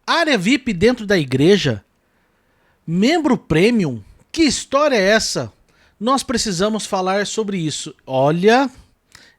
Área VIP dentro da igreja? Membro Premium? Que história é essa? Nós precisamos falar sobre isso. Olha,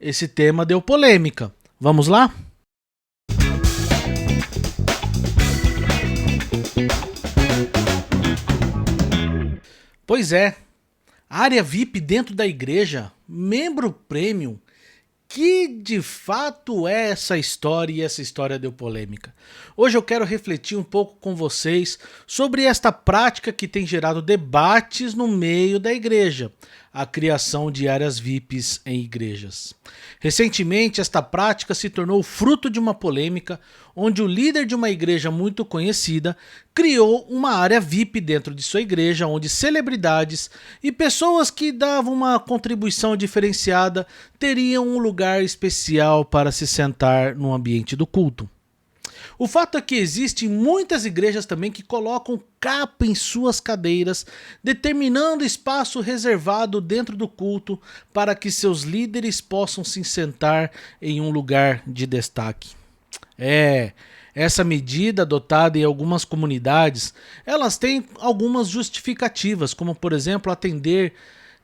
esse tema deu polêmica. Vamos lá? Pois é, área VIP dentro da igreja, membro Premium. Que de fato é essa história e essa história deu polêmica? Hoje eu quero refletir um pouco com vocês sobre esta prática que tem gerado debates no meio da igreja, a criação de áreas VIPs em igrejas. Recentemente, esta prática se tornou fruto de uma polêmica onde o líder de uma igreja muito conhecida criou uma área VIP dentro de sua igreja, onde celebridades e pessoas que davam uma contribuição diferenciada teriam um lugar especial para se sentar no ambiente do culto. O fato é que existem muitas igrejas também que colocam capa em suas cadeiras, determinando espaço reservado dentro do culto para que seus líderes possam se sentar em um lugar de destaque. Essa medida adotada em algumas comunidades, elas têm algumas justificativas, como por exemplo atender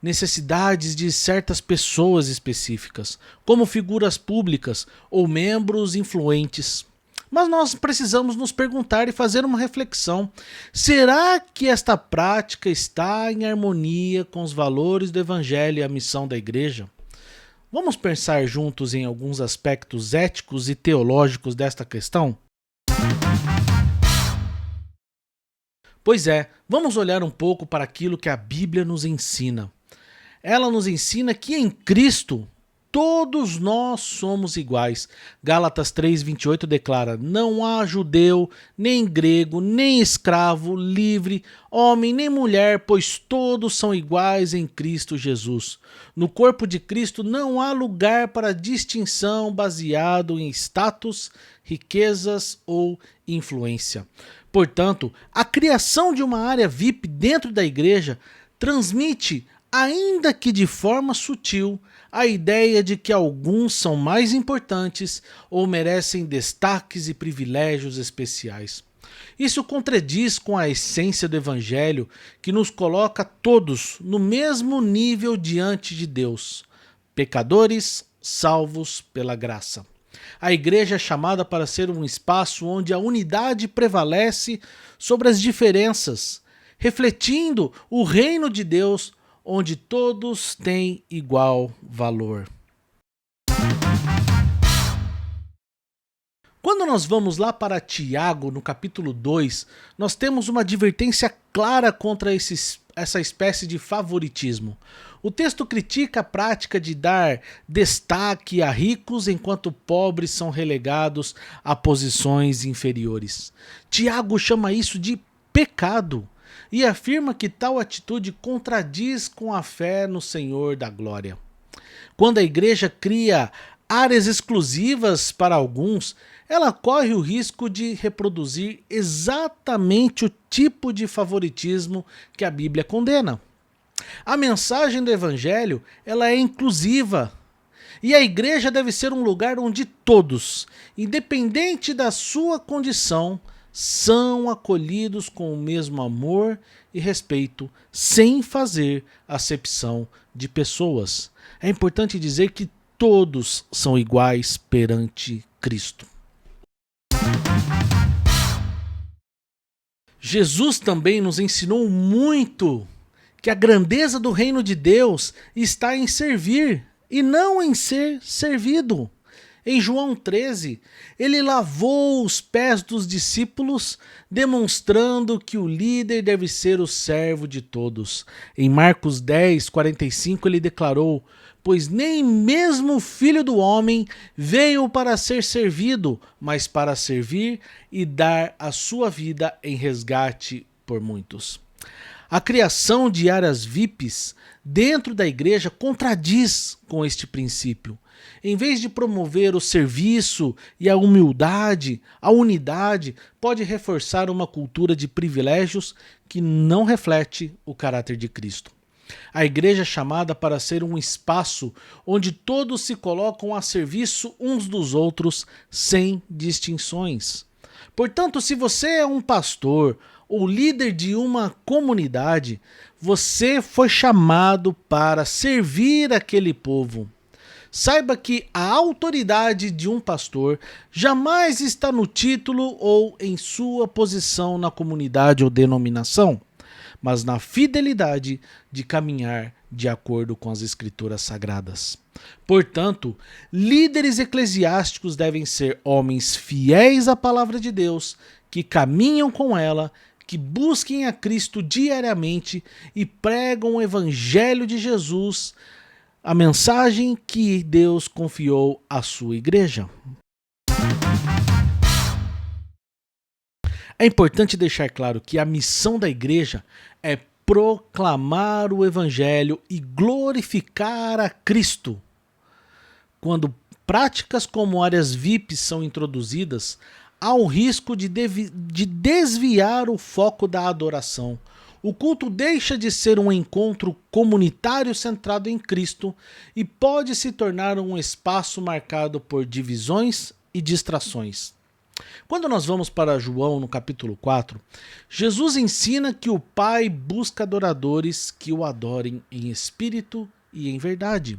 necessidades de certas pessoas específicas, como figuras públicas ou membros influentes. Mas nós precisamos nos perguntar e fazer uma reflexão. Será que esta prática está em harmonia com os valores do Evangelho e a missão da igreja? Vamos pensar juntos em alguns aspectos éticos e teológicos desta questão? Pois é, vamos olhar um pouco para aquilo que a Bíblia nos ensina. Ela nos ensina que em Cristo todos nós somos iguais. Gálatas 3:28 declara: não há judeu, nem grego, nem escravo, livre, homem, nem mulher, pois todos são iguais em Cristo Jesus. No corpo de Cristo não há lugar para distinção baseado em status, riquezas ou influência. Portanto, a criação de uma área VIP dentro da igreja transmite, ainda que de forma sutil, a ideia de que alguns são mais importantes ou merecem destaques e privilégios especiais. Isso contradiz com a essência do Evangelho, que nos coloca todos no mesmo nível diante de Deus, pecadores salvos pela graça. A igreja é chamada para ser um espaço onde a unidade prevalece sobre as diferenças, refletindo o reino de Deus, onde todos têm igual valor. Quando nós vamos lá para Tiago, no capítulo 2, nós temos uma advertência clara contra essa espécie de favoritismo. O texto critica a prática de dar destaque a ricos enquanto pobres são relegados a posições inferiores. Tiago chama isso de pecado e afirma que tal atitude contradiz com a fé no Senhor da glória. Quando a igreja cria áreas exclusivas para alguns, ela corre o risco de reproduzir exatamente o tipo de favoritismo que a Bíblia condena. A mensagem do Evangelho, ela é inclusiva, e a igreja deve ser um lugar onde todos, independente da sua condição, são acolhidos com o mesmo amor e respeito, sem fazer acepção de pessoas. É importante dizer que todos são iguais perante Cristo. Jesus também nos ensinou muito que a grandeza do reino de Deus está em servir e não em ser servido. Em João 13, ele lavou os pés dos discípulos, demonstrando que o líder deve ser o servo de todos. Em Marcos 10:45, ele declarou: pois nem mesmo o Filho do Homem veio para ser servido, mas para servir e dar a sua vida em resgate por muitos. A criação de áreas VIPs dentro da igreja contradiz com este princípio. Em vez de promover o serviço e a humildade, a unidade pode reforçar uma cultura de privilégios que não reflete o caráter de Cristo. A igreja é chamada para ser um espaço onde todos se colocam a serviço uns dos outros sem distinções. Portanto, se você é um pastor ou líder de uma comunidade, você foi chamado para servir aquele povo. Saiba que a autoridade de um pastor jamais está no título ou em sua posição na comunidade ou denominação, mas na fidelidade de caminhar de acordo com as escrituras sagradas. Portanto, líderes eclesiásticos devem ser homens fiéis à palavra de Deus, que caminham com ela, que busquem a Cristo diariamente e pregam o evangelho de Jesus, a mensagem que Deus confiou à sua igreja. É importante deixar claro que a missão da igreja é proclamar o evangelho e glorificar a Cristo. Quando práticas como áreas VIPs são introduzidas, há o risco de desviar o foco da adoração. O culto deixa de ser um encontro comunitário centrado em Cristo e pode se tornar um espaço marcado por divisões e distrações. Quando nós vamos para João no capítulo 4, Jesus ensina que o Pai busca adoradores que o adorem em espírito e em verdade.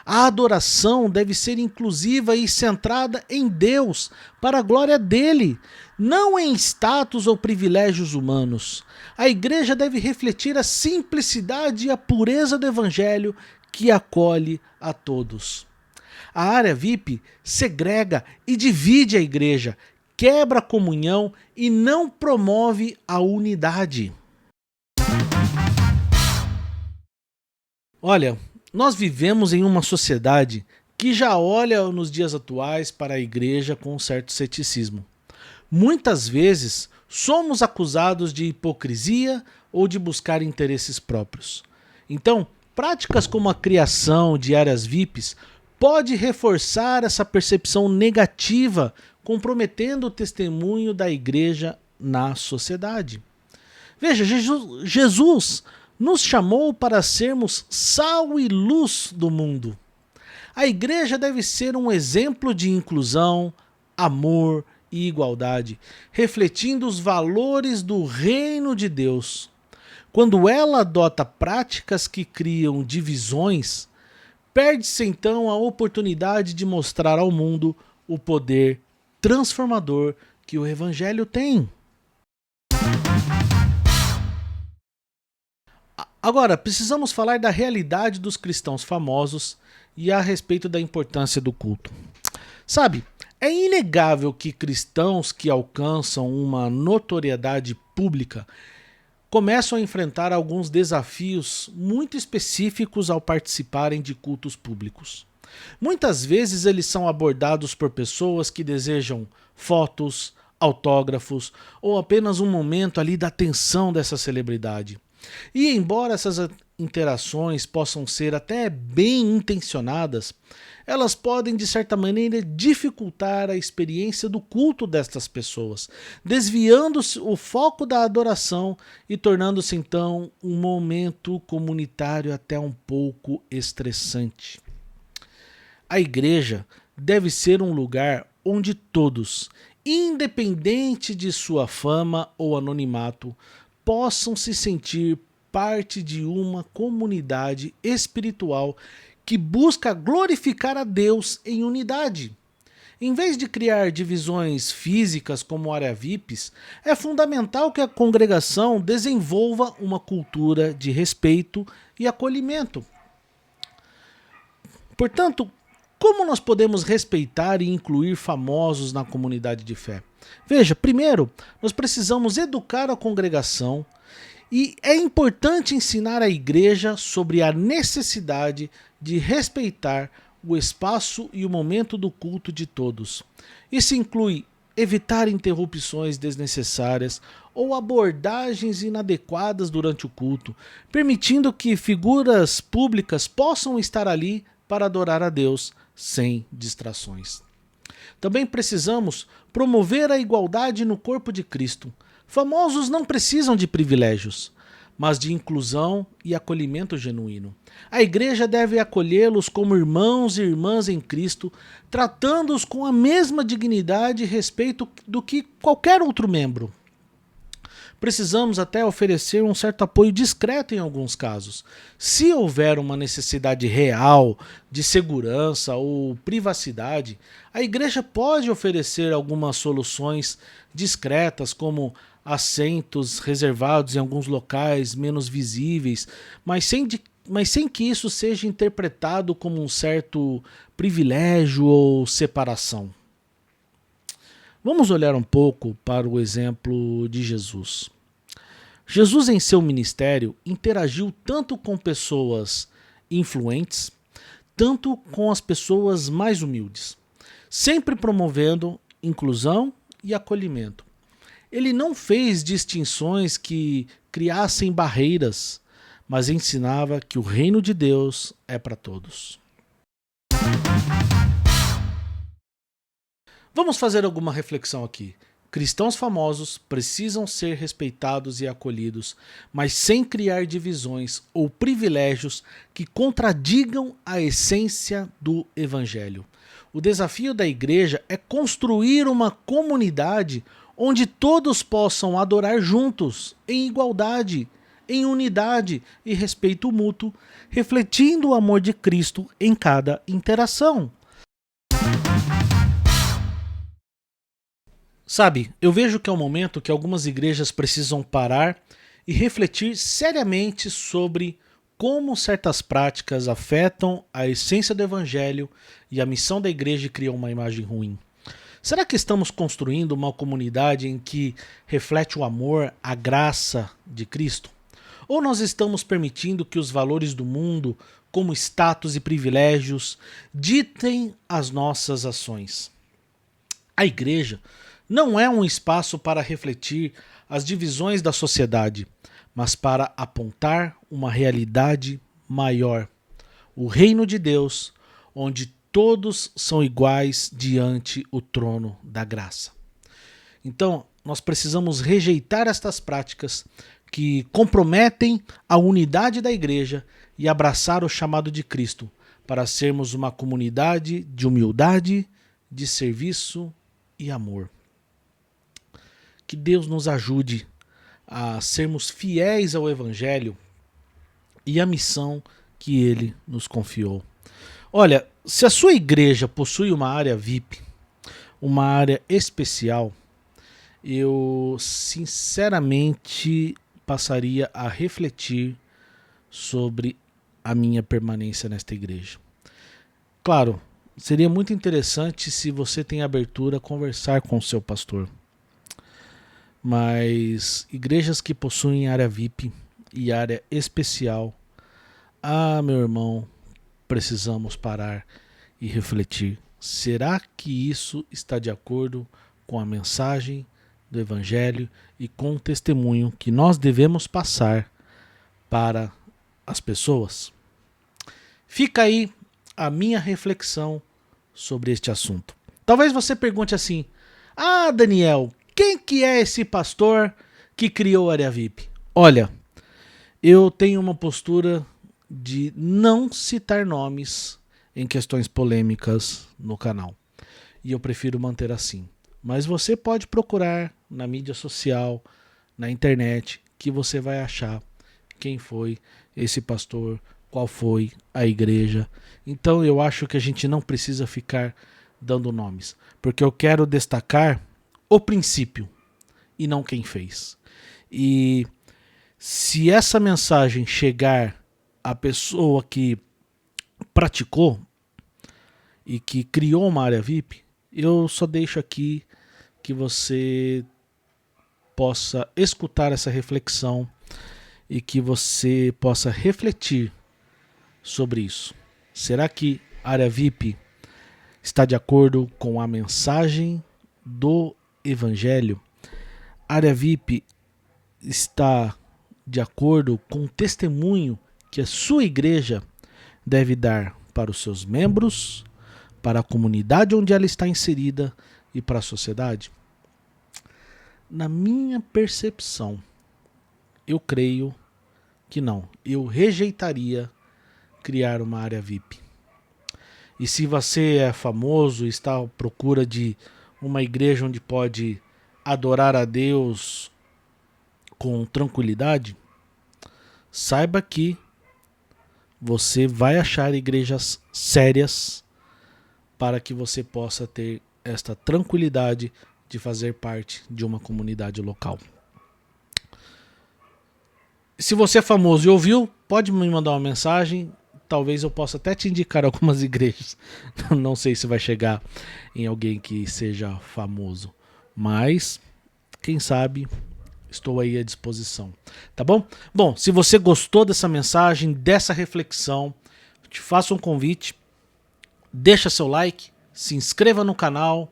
A adoração deve ser inclusiva e centrada em Deus, para a glória dele, não em status ou privilégios humanos. A igreja deve refletir a simplicidade e a pureza do evangelho que acolhe a todos. A área VIP segrega e divide a igreja, quebra a comunhão e não promove a unidade. Olha, nós vivemos em uma sociedade que já olha nos dias atuais para a igreja com um certo ceticismo. Muitas vezes somos acusados de hipocrisia ou de buscar interesses próprios. Então, práticas como a criação de áreas VIPs pode reforçar essa percepção negativa, comprometendo o testemunho da igreja na sociedade. Veja, Jesus nos chamou para sermos sal e luz do mundo. A igreja deve ser um exemplo de inclusão, amor e igualdade, refletindo os valores do reino de Deus. Quando ela adota práticas que criam divisões, perde-se então a oportunidade de mostrar ao mundo o poder transformador que o evangelho tem. Agora, precisamos falar da realidade dos cristãos famosos e a respeito da importância do culto. Sabe, é inegável que cristãos que alcançam uma notoriedade pública começam a enfrentar alguns desafios muito específicos ao participarem de cultos públicos. Muitas vezes eles são abordados por pessoas que desejam fotos, autógrafos ou apenas um momento ali da atenção dessa celebridade. E embora essas interações possam ser até bem intencionadas, elas podem de certa maneira dificultar a experiência do culto destas pessoas, desviando o foco da adoração e tornando-se então um momento comunitário até um pouco estressante. A igreja deve ser um lugar onde todos, independente de sua fama ou anonimato, possam se sentir parte de uma comunidade espiritual que busca glorificar a Deus em unidade. Em vez de criar divisões físicas como área VIPs, é fundamental que a congregação desenvolva uma cultura de respeito e acolhimento. Portanto, como nós podemos respeitar e incluir famosos na comunidade de fé? Veja, primeiro, nós precisamos educar a congregação e é importante ensinar a igreja sobre a necessidade de respeitar o espaço e o momento do culto de todos. Isso inclui evitar interrupções desnecessárias ou abordagens inadequadas durante o culto, permitindo que figuras públicas possam estar ali para adorar a Deus sem distrações. Também precisamos promover a igualdade no corpo de Cristo. Famosos não precisam de privilégios, mas de inclusão e acolhimento genuíno. A igreja deve acolhê-los como irmãos e irmãs em Cristo, tratando-os com a mesma dignidade e respeito do que qualquer outro membro. Precisamos até oferecer um certo apoio discreto em alguns casos. Se houver uma necessidade real de segurança ou privacidade, a igreja pode oferecer algumas soluções discretas, como assentos reservados em alguns locais menos visíveis, mas sem que isso seja interpretado como um certo privilégio ou separação. Vamos olhar um pouco para o exemplo de Jesus. Jesus, em seu ministério, interagiu tanto com pessoas influentes, tanto com as pessoas mais humildes, sempre promovendo inclusão e acolhimento. Ele não fez distinções que criassem barreiras, mas ensinava que o reino de Deus é para todos. Vamos fazer alguma reflexão aqui. Cristãos famosos precisam ser respeitados e acolhidos, mas sem criar divisões ou privilégios que contradigam a essência do Evangelho. O desafio da igreja é construir uma comunidade onde todos possam adorar juntos, em igualdade, em unidade e respeito mútuo, refletindo o amor de Cristo em cada interação. Sabe, eu vejo que é um momento que algumas igrejas precisam parar e refletir seriamente sobre como certas práticas afetam a essência do Evangelho e a missão da igreja e criam uma imagem ruim. Será que estamos construindo uma comunidade em que reflete o amor, a graça de Cristo? Ou nós estamos permitindo que os valores do mundo, como status e privilégios, ditem as nossas ações? A igreja não é um espaço para refletir as divisões da sociedade, mas para apontar uma realidade maior, o reino de Deus, onde todos são iguais diante o trono da graça. Então, nós precisamos rejeitar estas práticas que comprometem a unidade da igreja e abraçar o chamado de Cristo para sermos uma comunidade de humildade, de serviço e amor. Que Deus nos ajude a sermos fiéis ao Evangelho e à missão que Ele nos confiou. Olha, se a sua igreja possui uma área VIP, uma área especial, eu sinceramente passaria a refletir sobre a minha permanência nesta igreja. Claro, seria muito interessante se você tem abertura a conversar com o seu pastor. Mas igrejas que possuem área VIP e área especial, meu irmão, precisamos parar e refletir. Será que isso está de acordo com a mensagem do Evangelho e com o testemunho que nós devemos passar para as pessoas? Fica aí a minha reflexão sobre este assunto. Talvez você pergunte assim: Daniel, quem que é esse pastor que criou a área VIP? Olha, eu tenho uma postura de não citar nomes em questões polêmicas no canal. E eu prefiro manter assim. Mas você pode procurar na mídia social, na internet, que você vai achar quem foi esse pastor, qual foi a igreja. Então eu acho que a gente não precisa ficar dando nomes, porque eu quero destacar o princípio e não quem fez. E se essa mensagem chegar à pessoa que praticou e que criou uma área VIP, eu só deixo aqui que você possa escutar essa reflexão e que você possa refletir sobre isso. Será que a área VIP está de acordo com a mensagem do Evangelho? A área VIP está de acordo com o testemunho que a sua igreja deve dar para os seus membros, para a comunidade onde ela está inserida e para a sociedade? Na minha percepção, eu creio que não. Eu rejeitaria criar uma área VIP. E se você é famoso e está à procura de uma igreja onde pode adorar a Deus com tranquilidade, saiba que você vai achar igrejas sérias para que você possa ter esta tranquilidade de fazer parte de uma comunidade local. Se você é famoso e ouviu, pode me mandar uma mensagem. Talvez eu possa até te indicar algumas igrejas. Não sei se vai chegar em alguém que seja famoso. Mas, quem sabe, estou aí à disposição. Tá bom? Bom, se você gostou dessa mensagem, dessa reflexão, te faço um convite. Deixa seu like, se inscreva no canal,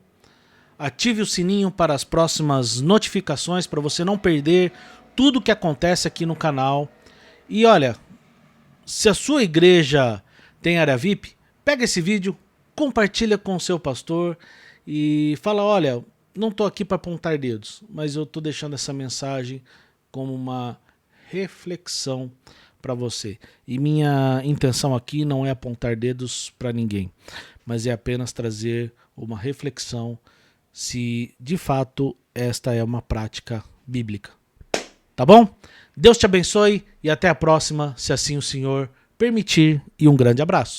ative o sininho para as próximas notificações para você não perder tudo que acontece aqui no canal. E olha, se a sua igreja tem área VIP, pega esse vídeo, compartilha com o seu pastor e fala, olha, não estou aqui para apontar dedos, mas eu estou deixando essa mensagem como uma reflexão para você. E minha intenção aqui não é apontar dedos para ninguém, mas é apenas trazer uma reflexão se de fato esta é uma prática bíblica. Tá bom? Deus te abençoe e até a próxima, se assim o Senhor permitir, e um grande abraço.